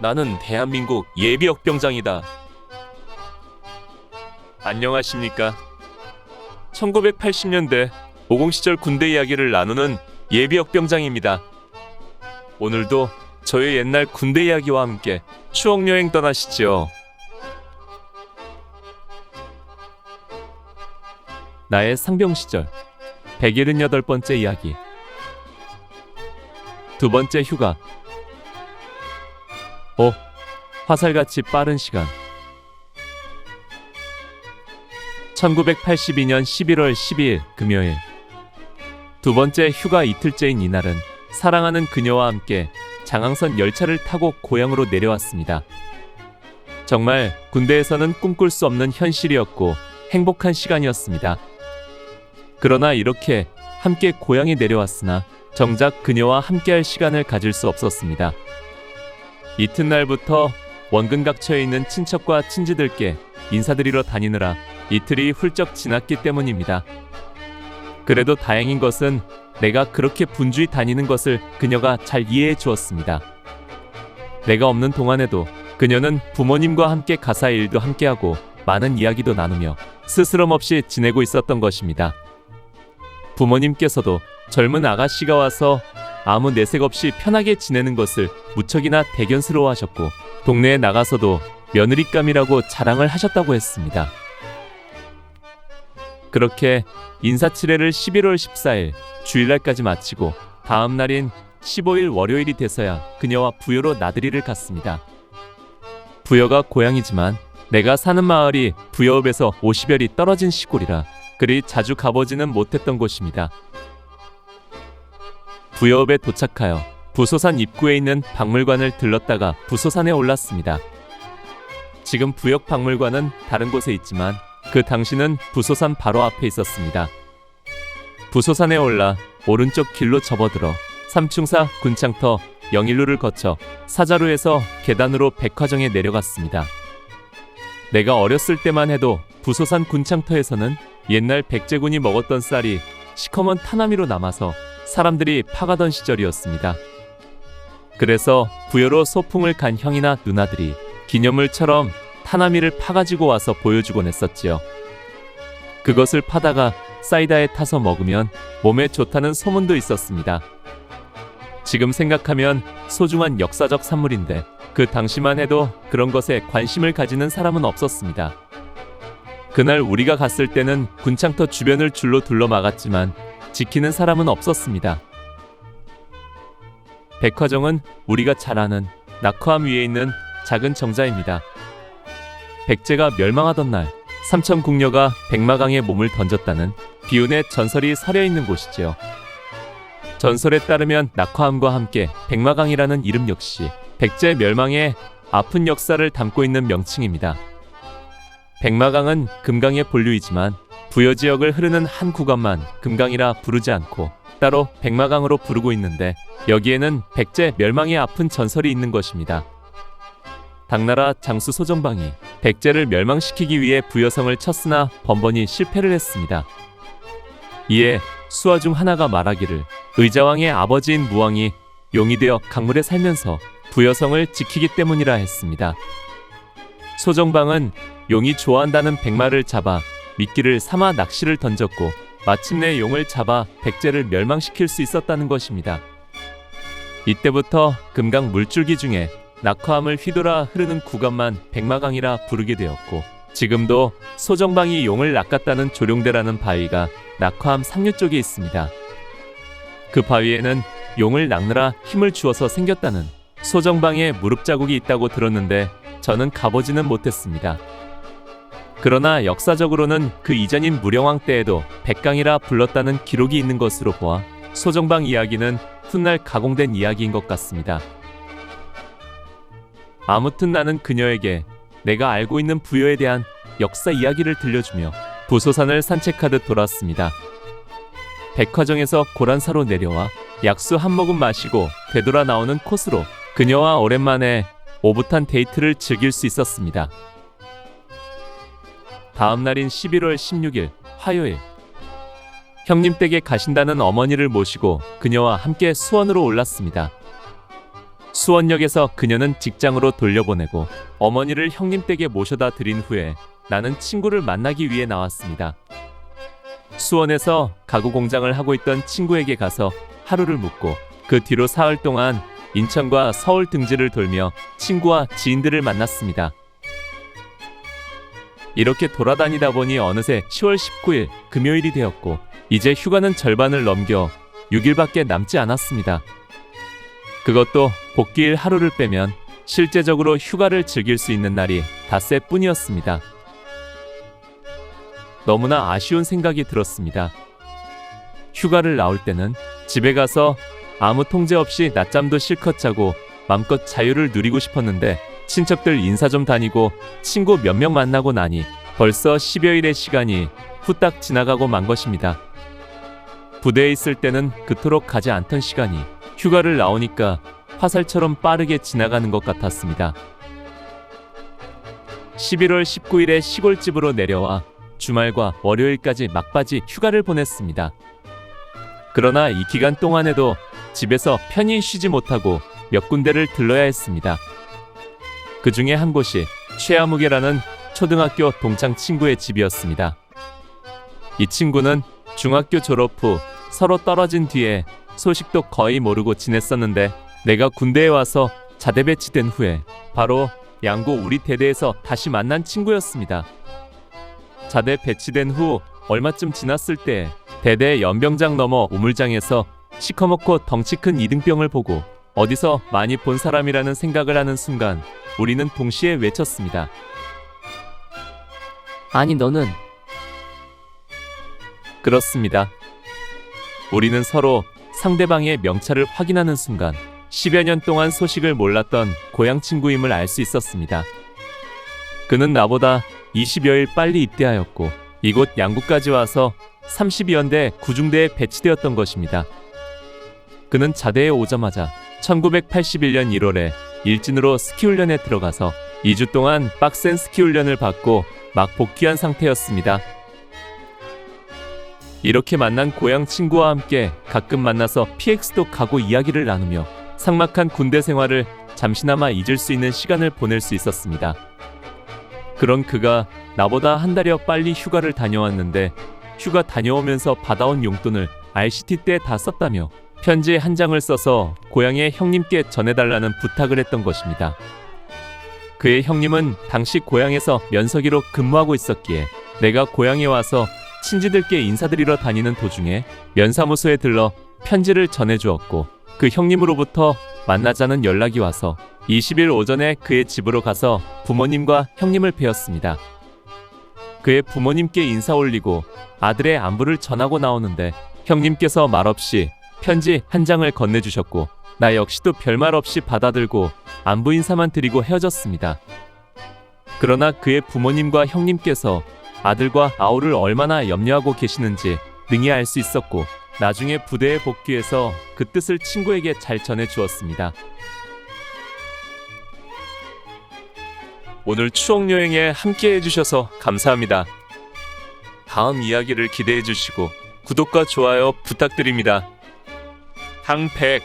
나는 대한민국 예비역병장이다. 안녕하십니까? 1980년대 50 시절 군대 이야기를 나누는 예비역병장입니다. 오늘도 저의 옛날 군대 이야기와 함께 추억여행 떠나시죠. 나의 상병 시절 178번째 이야기. 두 번째 휴가. 화살같이 빠른 시간. 1982년 11월 12일 금요일. 두 번째 휴가 이틀째인 이날은 사랑하는 그녀와 함께 장항선 열차를 타고 고향으로 내려왔습니다. 정말 군대에서는 꿈꿀 수 없는 현실이었고 행복한 시간이었습니다. 그러나 이렇게 함께 고향에 내려왔으나 정작 그녀와 함께할 시간을 가질 수 없었습니다. 이튿날부터 원근 각처에 있는 친척과 친지들께 인사드리러 다니느라 이틀이 훌쩍 지났기 때문입니다. 그래도 다행인 것은 내가 그렇게 분주히 다니는 것을 그녀가 잘 이해해 주었습니다. 내가 없는 동안에도 그녀는 부모님과 함께 가사의 일도 함께하고 많은 이야기도 나누며 스스럼 없이 지내고 있었던 것입니다. 부모님께서도 젊은 아가씨가 와서 아무 내색 없이 편하게 지내는 것을 무척이나 대견스러워하셨고 동네에 나가서도 며느리감이라고 자랑을 하셨다고 했습니다. 그렇게 인사치레를 11월 14일 주일날까지 마치고 다음 날인 15일 월요일이 돼서야 그녀와 부여로 나들이를 갔습니다. 부여가 고향이지만 내가 사는 마을이 부여읍에서 50여리 떨어진 시골이라 그리 자주 가보지는 못했던 곳입니다. 부여읍에 도착하여 부소산 입구에 있는 박물관을 들렀다가 부소산에 올랐습니다. 지금 부역 박물관은 다른 곳에 있지만 그 당시는 부소산 바로 앞에 있었습니다. 부소산에 올라 오른쪽 길로 접어들어 삼충사 군창터 영일루를 거쳐 사자루에서 계단으로 백화정에 내려갔습니다. 내가 어렸을 때만 해도 부소산 군창터에서는 옛날 백제군이 먹었던 쌀이 시커먼 타나미로 남아서 사람들이 파가던 시절이었습니다. 그래서 부여로 소풍을 간 형이나 누나들이 기념물처럼 타나미를 파가지고 와서 보여주곤 했었지요. 그것을 파다가 사이다에 타서 먹으면 몸에 좋다는 소문도 있었습니다. 지금 생각하면 소중한 역사적 산물인데 그 당시만 해도 그런 것에 관심을 가지는 사람은 없었습니다. 그날 우리가 갔을 때는 군창터 주변을 줄로 둘러막았지만 지키는 사람은 없었습니다. 백화정은 우리가 잘 아는 낙화암 위에 있는 작은 정자입니다. 백제가 멸망하던 날 삼천궁녀가 백마강에 몸을 던졌다는 비운의 전설이 서려있는 곳이지요. 전설에 따르면 낙화암과 함께 백마강이라는 이름 역시 백제 멸망의 아픈 역사를 담고 있는 명칭입니다. 백마강은 금강의 본류이지만 부여 지역을 흐르는 한 구간만 금강이라 부르지 않고 따로 백마강으로 부르고 있는데 여기에는 백제 멸망의 아픈 전설이 있는 것입니다. 당나라 장수 소정방이 백제를 멸망시키기 위해 부여성을 쳤으나 번번이 실패를 했습니다. 이에 수하 중 하나가 말하기를 의자왕의 아버지인 무왕이 용이 되어 강물에 살면서 부여성을 지키기 때문이라 했습니다. 소정방은 용이 좋아한다는 백마를 잡아 미끼를 삼아 낚시를 던졌고 마침내 용을 잡아 백제를 멸망시킬 수 있었다는 것입니다. 이때부터 금강 물줄기 중에 낙화암을 휘돌아 흐르는 구간만 백마강이라 부르게 되었고 지금도 소정방이 용을 낚았다는 조룡대라는 바위가 낙화암 상류 쪽에 있습니다. 그 바위에는 용을 낚느라 힘을 주어서 생겼다는 소정방의 무릎 자국이 있다고 들었는데 저는 가보지는 못했습니다. 그러나 역사적으로는 그 이전인 무령왕 때에도 백강이라 불렀다는 기록이 있는 것으로 보아 소정방 이야기는 훗날 가공된 이야기인 것 같습니다. 아무튼 나는 그녀에게 내가 알고 있는 부여에 대한 역사 이야기를 들려주며 부소산을 산책하듯 돌았습니다. 백화정에서 고란사로 내려와 약수 한 모금 마시고 되돌아 나오는 코스로 그녀와 오랜만에 오붓한 데이트를 즐길 수 있었습니다. 다음 날인 11월 16일 화요일, 형님 댁에 가신다는 어머니를 모시고 그녀와 함께 수원으로 올랐습니다. 수원역에서 그녀는 직장으로 돌려보내고 어머니를 형님 댁에 모셔다 드린 후에 나는 친구를 만나기 위해 나왔습니다. 수원에서 가구 공장을 하고 있던 친구에게 가서 하루를 묵고 그 뒤로 사흘 동안 인천과 서울 등지를 돌며 친구와 지인들을 만났습니다. 이렇게 돌아다니다 보니 어느새 10월 19일 금요일이 되었고 이제 휴가는 절반을 넘겨 6일밖에 남지 않았습니다. 그것도 복귀일 하루를 빼면 실제적으로 휴가를 즐길 수 있는 날이 닷새뿐이었습니다. 너무나 아쉬운 생각이 들었습니다. 휴가를 나올 때는 집에 가서 아무 통제 없이 낮잠도 실컷 자고 맘껏 자유를 누리고 싶었는데 친척들 인사 좀 다니고 친구 몇 명 만나고 나니 벌써 10여일의 시간이 후딱 지나가고 만 것입니다. 부대에 있을 때는 그토록 가지 않던 시간이 휴가를 나오니까 화살처럼 빠르게 지나가는 것 같았습니다. 11월 19일에 시골집으로 내려와 주말과 월요일까지 막바지 휴가를 보냈습니다. 그러나 이 기간 동안에도 집에서 편히 쉬지 못하고 몇 군데를 들러야 했습니다. 그 중에 한 곳이 최아무개라는 초등학교 동창 친구의 집이었습니다. 이 친구는 중학교 졸업 후 서로 떨어진 뒤에 소식도 거의 모르고 지냈었는데 내가 군대에 와서 자대 배치된 후에 바로 양고 우리 대대에서 다시 만난 친구였습니다. 자대 배치된 후 얼마쯤 지났을 때 대대 연병장 넘어 우물장에서 시커멓고 덩치 큰 이등병을 보고 어디서 많이 본 사람이라는 생각을 하는 순간 우리는 동시에 외쳤습니다. 아니 너는? 그렇습니다. 우리는 서로 상대방의 명찰을 확인하는 순간 10여 년 동안 소식을 몰랐던 고향 친구임을 알 수 있었습니다. 그는 나보다 20여일 빨리 입대하였고 이곳 양구까지 와서 32연대 구중대에 배치되었던 것입니다. 그는 자대에 오자마자 1981년 1월에 일진으로 스키훈련에 들어가서 2주 동안 빡센 스키훈련을 받고 막 복귀한 상태였습니다. 이렇게 만난 고향 친구와 함께 가끔 만나서 PX도 가고 이야기를 나누며 삭막한 군대 생활을 잠시나마 잊을 수 있는 시간을 보낼 수 있었습니다. 그런 그가 나보다 한 달여 빨리 휴가를 다녀왔는데 휴가 다녀오면서 받아온 용돈을 RCT 때 다 썼다며 편지 한 장을 써서 고향의 형님께 전해달라는 부탁을 했던 것입니다. 그의 형님은 당시 고향에서 면서기로 근무하고 있었기에 내가 고향에 와서 친지들께 인사드리러 다니는 도중에 면사무소에 들러 편지를 전해주었고 그 형님으로부터 만나자는 연락이 와서 20일 오전에 그의 집으로 가서 부모님과 형님을 뵈었습니다. 그의 부모님께 인사 올리고 아들의 안부를 전하고 나오는데 형님께서 말없이 편지 한 장을 건네주셨고 나 역시도 별말 없이 받아들고 안부 인사만 드리고 헤어졌습니다. 그러나 그의 부모님과 형님께서 아들과 아우를 얼마나 염려하고 계시는지 능히 알 수 있었고 나중에 부대에 복귀해서 그 뜻을 친구에게 잘 전해주었습니다. 오늘 추억여행에 함께 해주셔서 감사합니다. 다음 이야기를 기대해 주시고 구독과 좋아요 부탁드립니다. 항백